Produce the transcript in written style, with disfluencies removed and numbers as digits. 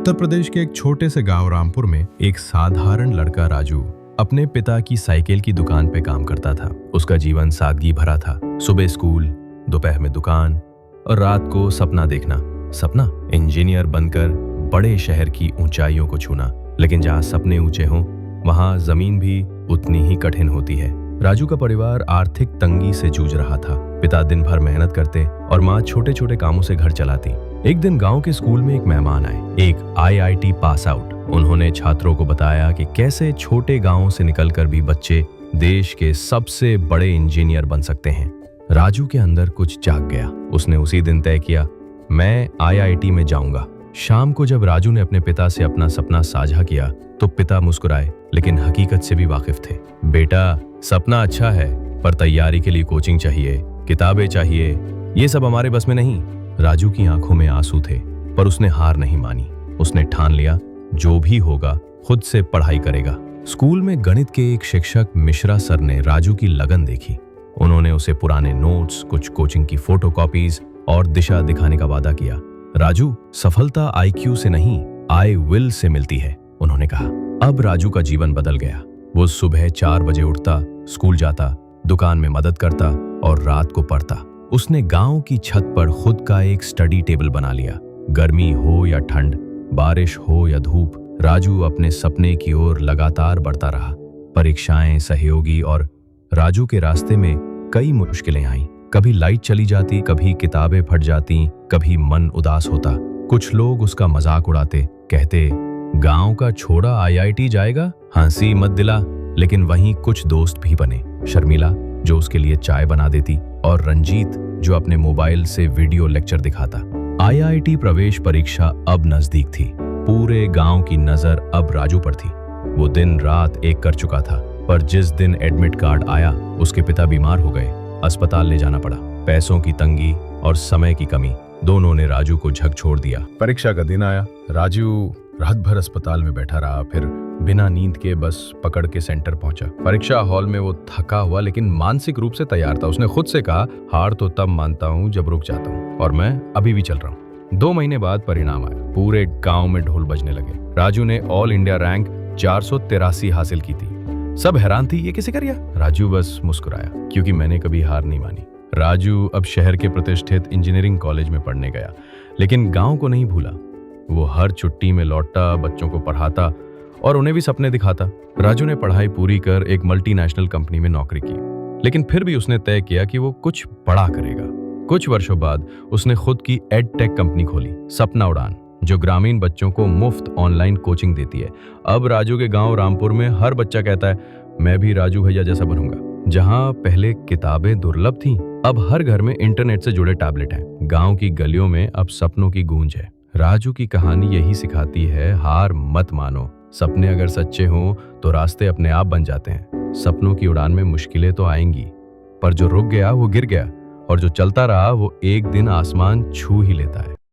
उत्तर प्रदेश के एक छोटे से गांव रामपुर में एक साधारण लड़का राजू अपने पिता की साइकिल की दुकान पे काम करता था। उसका जीवन सादगी भरा था। सुबह स्कूल, दोपहर में दुकान और रात को सपना देखना। सपना इंजीनियर बनकर बड़े शहर की ऊंचाइयों को छूना। लेकिन जहाँ सपने ऊंचे हों वहाँ जमीन भी उतनी ही कठिन होती है। राजू का परिवार आर्थिक तंगी से जूझ रहा था। पिता दिन भर मेहनत करते और माँ छोटे छोटे कामों से घर चलाती। एक दिन गांव के स्कूल में एक मेहमान आए, एक IIT पास आउट। उन्होंने छात्रों को बताया कि कैसे छोटे गांवों से निकलकर भी बच्चे देश के सबसे बड़े इंजीनियर बन सकते हैं। राजू के अंदर कुछ जाग गया। उसने उसी दिन तय किया, मैं IIT में जाऊंगा। शाम को जब राजू ने अपने पिता से अपना सपना साझा किया तो पिता मुस्कुराए, लेकिन हकीकत से भी वाकिफ थे। बेटा, सपना अच्छा है, पर तैयारी के लिए कोचिंग चाहिए, किताबें चाहिए, ये सब हमारे बस में नहीं। राजू की आंखों में आंसू थे, पर उसने हार नहीं मानी। उसने ठान लिया, जो भी होगा खुद से पढ़ाई करेगा। स्कूल में गणित के एक शिक्षक मिश्रा सर ने राजू की लगन देखी। उन्होंने उसे पुराने नोट्स, कुछ कोचिंग की फोटोकॉपीज और दिशा दिखाने का वादा किया। राजू, सफलता IQ से नहीं, I will से मिलती है, उन्होंने कहा। अब राजू का जीवन बदल गया। वो सुबह 4 बजे उठता, स्कूल जाता, दुकान में मदद करता और रात को पढ़ता। उसने गांव की छत पर खुद का एक स्टडी टेबल बना लिया। गर्मी हो या ठंड, बारिश हो या धूप, राजू अपने सपने की ओर लगातार बढ़ता रहा। परीक्षाएं, सहयोगी और राजू के रास्ते में कई मुश्किलें आईं। कभी लाइट चली जाती, कभी किताबें फट जाती, कभी मन उदास होता। कुछ लोग उसका मजाक उड़ाते, कहते, गांव का छोड़ा IIT जाएगा, हंसी मत दिला। लेकिन वहीं कुछ दोस्त भी बने। शर्मिला, जो उसके लिए चाय बना देती, और रंजीत, जो अपने मोबाइल से वीडियो लेक्चर दिखाता। IIT प्रवेश परीक्षा अब नजदीक थी। पूरे गांव की नजर अब राजू पर थी। वो दिन रात एक कर चुका था, पर जिस दिन एडमिट कार्ड आया उसके पिता बीमार हो गए। अस्पताल ले जाना पड़ा। पैसों की तंगी और समय की कमी दोनों ने राजू को झकझोर दिया। परीक्षा का दिन आया। राजू रात भर अस्पताल में बैठा रहा, फिर बिना नींद के बस पकड़ के सेंटर पहुंचा। परीक्षा हॉल में वो थका हुआ लेकिन मानसिक रूप से तैयार था। उसने खुद से कहा, हार तो तब मानता हूँ जब रुक जाता हूँ, और मैं अभी भी चल रहा हूँ। 2 महीने बाद परिणाम आया। पूरे गांव में ढोल बजने लगे। राजू ने ऑल इंडिया रैंक 483 हासिल की थी। सब हैरान थी, ये कैसे कर गया? राजू बस मुस्कुराया, क्योंकि मैंने कभी हार नहीं मानी। राजू अब शहर के प्रतिष्ठित इंजीनियरिंग कॉलेज में पढ़ने गया, लेकिन गांव को नहीं भूला। वो हर छुट्टी में लौटता, बच्चों को पढ़ाता और उन्हें भी सपने दिखाता। राजू ने पढ़ाई पूरी कर एक मल्टीनेशनल कंपनी में नौकरी की, लेकिन फिर भी उसने तय किया कि वो कुछ बड़ा करेगा। कुछ वर्षों बाद उसने खुद की एडटेक कंपनी खोली, सपना उड़ान, जो ग्रामीण बच्चों को मुफ्त ऑनलाइन कोचिंग देती है। अब राजू के गांव रामपुर में हर बच्चा कहता है, मैं भी राजू भैया जैसा बनूंगा। जहां पहले किताबें दुर्लभ थीं, अब हर घर में इंटरनेट से जुड़े टैबलेट हैं। गांव की गलियों में अब सपनों की गूंज है। राजू की कहानी यही सिखाती है, हार मत मानो। सपने अगर सच्चे हों तो रास्ते अपने आप बन जाते हैं। सपनों की उड़ान में मुश्किलें तो आएंगी, पर जो रुक गया वो गिर गया, और जो चलता रहा वो एक दिन आसमान छू ही लेता है।